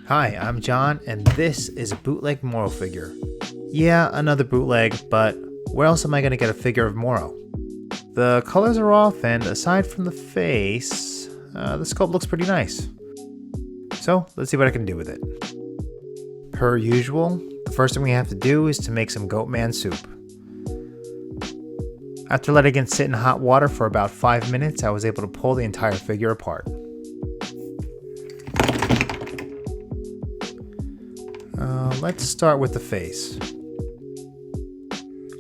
Hi, I'm John, and this is a bootleg Moro figure. Yeah, another bootleg, but where else am I going to get a figure of Moro? The colors are off, and aside from the face, the sculpt looks pretty nice. So, let's see what I can do with it. Per usual, the first thing we have to do is to make some Goatman soup. After letting it sit in hot water for about 5 minutes, I was able to pull the entire figure apart. Let's start with the face.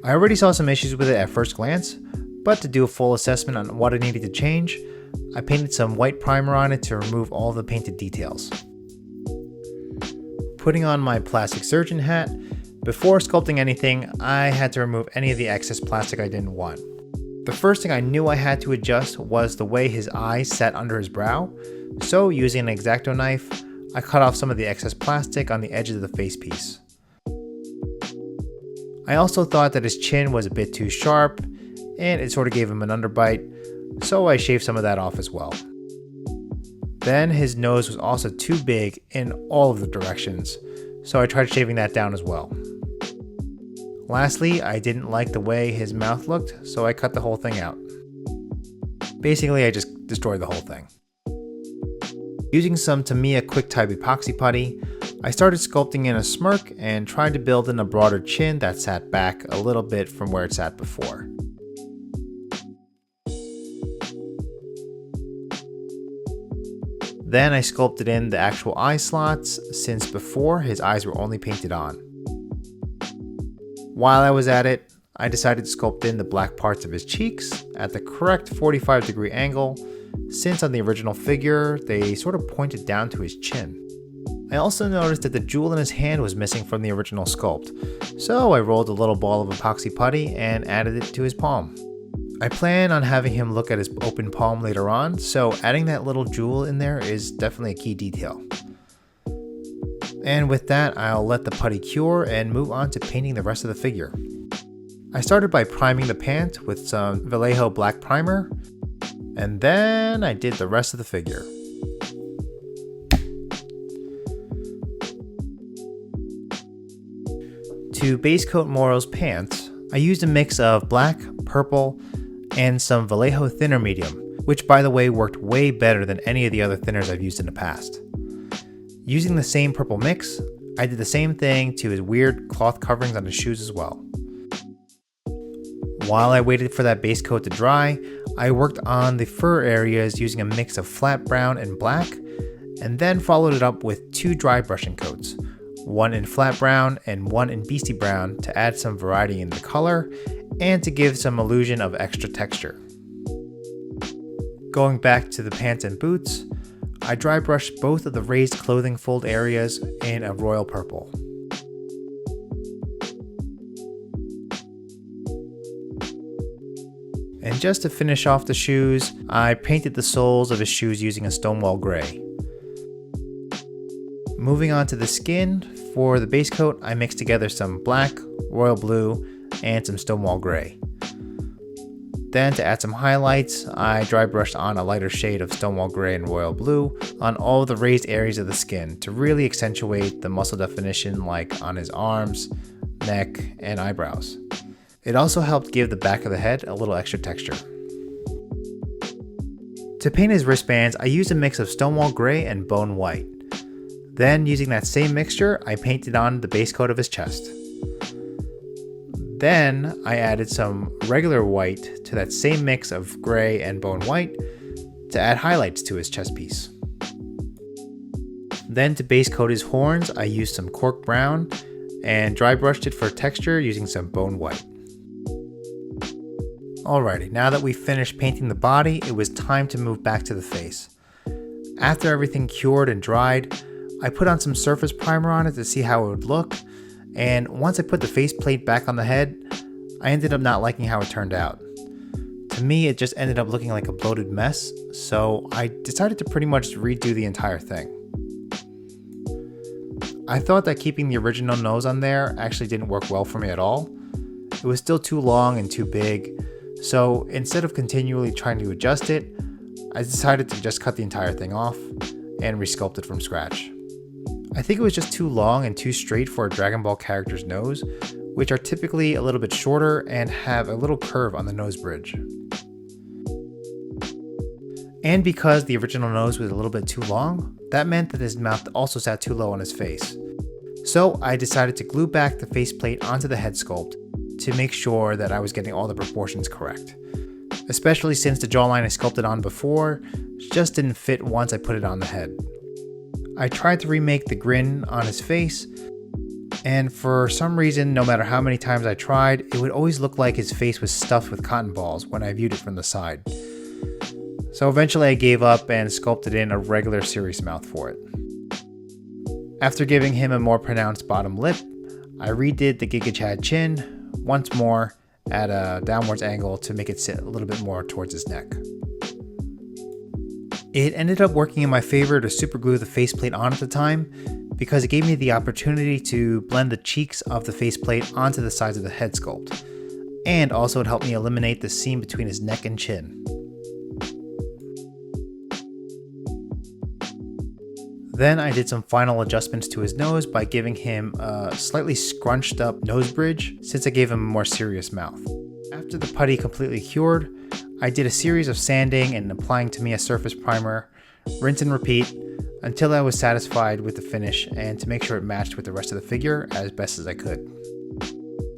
I already saw some issues with it at first glance, but to do a full assessment on what I needed to change, I painted some white primer on it to remove all the painted details. Putting on my plastic surgeon hat, before sculpting anything, I had to remove any of the excess plastic I didn't want. The first thing I knew I had to adjust was the way his eyes sat under his brow, so using an X-Acto knife, I cut off some of the excess plastic on the edges of the face piece. I also thought that his chin was a bit too sharp, and it sort of gave him an underbite, so I shaved some of that off as well. Then his nose was also too big in all of the directions, so I tried shaving that down as well. Lastly, I didn't like the way his mouth looked, so I cut the whole thing out. Basically, I just destroyed the whole thing. Using some Tamiya quick-type epoxy putty, I started sculpting in a smirk and tried to build in a broader chin that sat back a little bit from where it sat before. Then I sculpted in the actual eye slots, since before his eyes were only painted on. While I was at it, I decided to sculpt in the black parts of his cheeks at the correct 45-degree angle, since on the original figure, they sort of pointed down to his chin. I also noticed that the jewel in his hand was missing from the original sculpt, so I rolled a little ball of epoxy putty and added it to his palm. I plan on having him look at his open palm later on, so adding that little jewel in there is definitely a key detail. And with that, I'll let the putty cure and move on to painting the rest of the figure. I started by priming the pant with some Vallejo black primer, and then I did the rest of the figure. To base coat Moro's pants, I used a mix of black, purple, and some Vallejo thinner medium, which by the way worked way better than any of the other thinners I've used in the past. Using the same purple mix, I did the same thing to his weird cloth coverings on his shoes as well. While I waited for that base coat to dry, I worked on the fur areas using a mix of flat brown and black, and then followed it up with 2 dry brushing coats, one in flat brown and one in beastie brown to add some variety in the color and to give some illusion of extra texture. Going back to the pants and boots, I dry brushed both of the raised clothing fold areas in a royal purple. And just to finish off the shoes, I painted the soles of his shoes using a Stonewall gray. Moving on to the skin, for the base coat I mixed together some black, royal blue, and some Stonewall gray. Then to add some highlights, I dry brushed on a lighter shade of Stonewall gray and royal blue on all the raised areas of the skin to really accentuate the muscle definition, like on his arms, neck, and eyebrows. It also helped give the back of the head a little extra texture. To paint his wristbands, I used a mix of Stonewall gray and bone white. Then, using that same mixture, I painted on the base coat of his chest. Then, I added some regular white to that same mix of gray and bone white to add highlights to his chest piece. Then, to base coat his horns, I used some Cork brown and dry brushed it for texture using some bone white. Alrighty, now that we've finished painting the body, it was time to move back to the face. After everything cured and dried, I put on some surface primer on it to see how it would look, and once I put the faceplate back on the head, I ended up not liking how it turned out. To me, it just ended up looking like a bloated mess, so I decided to pretty much redo the entire thing. I thought that keeping the original nose on there actually didn't work well for me at all. It was still too long and too big, so instead of continually trying to adjust it, I decided to just cut the entire thing off and resculpt it from scratch. I think it was just too long and too straight for a Dragon Ball character's nose, which are typically a little bit shorter and have a little curve on the nose bridge. And because the original nose was a little bit too long, that meant that his mouth also sat too low on his face. So I decided to glue back the faceplate onto the head sculpt to make sure that I was getting all the proportions correct. Especially since the jawline I sculpted on before just didn't fit once I put it on the head. I tried to remake the grin on his face, and for some reason, no matter how many times I tried, it would always look like his face was stuffed with cotton balls when I viewed it from the side. So eventually I gave up and sculpted in a regular serious mouth for it. After giving him a more pronounced bottom lip, I redid the Giga Chad chin once more at a downwards angle to make it sit a little bit more towards his neck. It ended up working in my favor to super glue the faceplate on at the time because it gave me the opportunity to blend the cheeks of the faceplate onto the sides of the head sculpt, and also it helped me eliminate the seam between his neck and chin. Then I did some final adjustments to his nose by giving him a slightly scrunched up nose bridge since I gave him a more serious mouth. After the putty completely cured, I did a series of sanding and applying Tamiya surface primer, rinse and repeat, until I was satisfied with the finish and to make sure it matched with the rest of the figure as best as I could.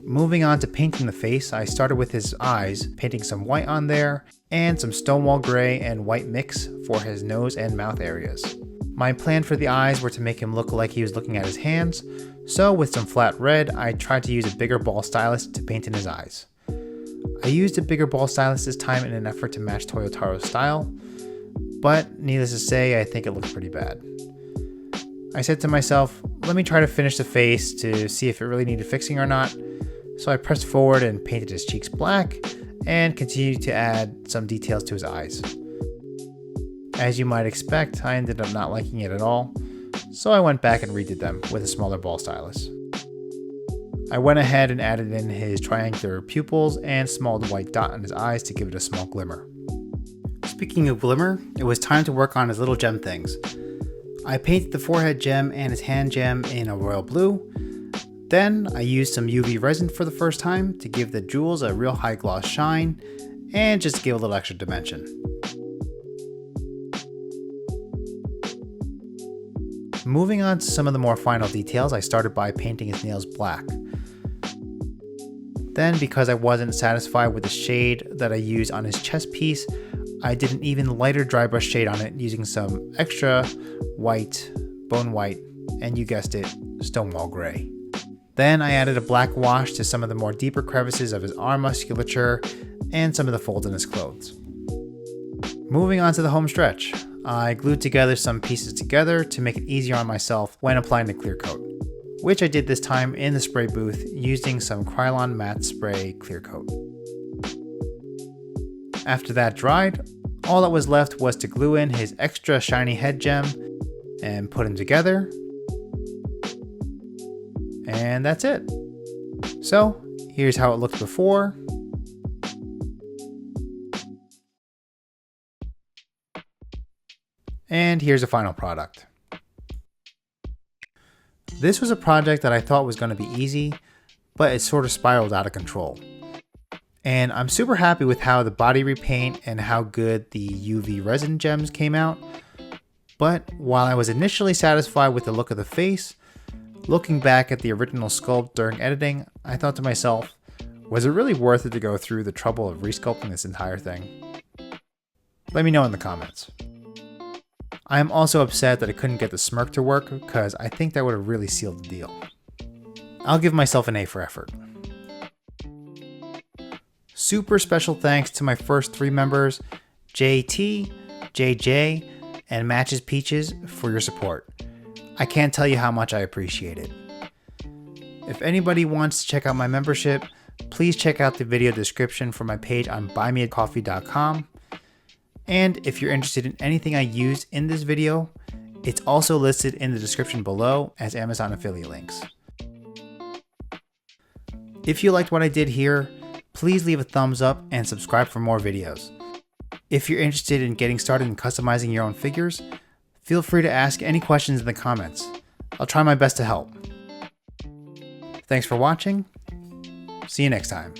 Moving on to painting the face, I started with his eyes, painting some white on there, and some Stonewall gray and white mix for his nose and mouth areas. My plan for the eyes were to make him look like he was looking at his hands, so with some flat red, I tried to use a bigger ball stylus to paint in his eyes. I used a bigger ball stylus this time in an effort to match Toyotaro's style, but needless to say, I think it looked pretty bad. I said to myself, let me try to finish the face to see if it really needed fixing or not, so I pressed forward and painted his cheeks black, and continued to add some details to his eyes. As you might expect, I ended up not liking it at all, so I went back and redid them with a smaller ball stylus. I went ahead and added in his triangular pupils and small white dot on his eyes to give it a small glimmer. Speaking of glimmer, it was time to work on his little gem things. I painted the forehead gem and his hand gem in a royal blue. Then I used some UV resin for the first time to give the jewels a real high gloss shine and just give a little extra dimension. Moving on to some of the more final details, I started by painting his nails black. Then, because I wasn't satisfied with the shade that I used on his chest piece, I did an even lighter dry brush shade on it using some extra white, bone white, and you guessed it, Stonewall gray. Then I added a black wash to some of the more deeper crevices of his arm musculature and some of the folds in his clothes. Moving on to the home stretch, I glued together some pieces together to make it easier on myself when applying the clear coat, which I did this time in the spray booth using some Krylon matte spray clear coat. After that dried, all that was left was to glue in his extra shiny head gem and put them together, and that's it. So here's how it looked before. And here's the final product. This was a project that I thought was going to be easy, but it sort of spiraled out of control. And I'm super happy with how the body repaint and how good the UV resin gems came out. But while I was initially satisfied with the look of the face, looking back at the original sculpt during editing, I thought to myself, was it really worth it to go through the trouble of resculpting this entire thing? Let me know in the comments. I am also upset that I couldn't get the smirk to work because I think that would have really sealed the deal. I'll give myself an A for effort. Super special thanks to my first 3 members, JT, JJ, and Matches Peaches for your support. I can't tell you how much I appreciate it. If anybody wants to check out my membership, please check out the video description for my page on buymeacoffee.com. And if you're interested in anything I used in this video, it's also listed in the description below as Amazon affiliate links. If you liked what I did here, please leave a thumbs up and subscribe for more videos. If you're interested in getting started in customizing your own figures, feel free to ask any questions in the comments. I'll try my best to help. Thanks for watching. See you next time.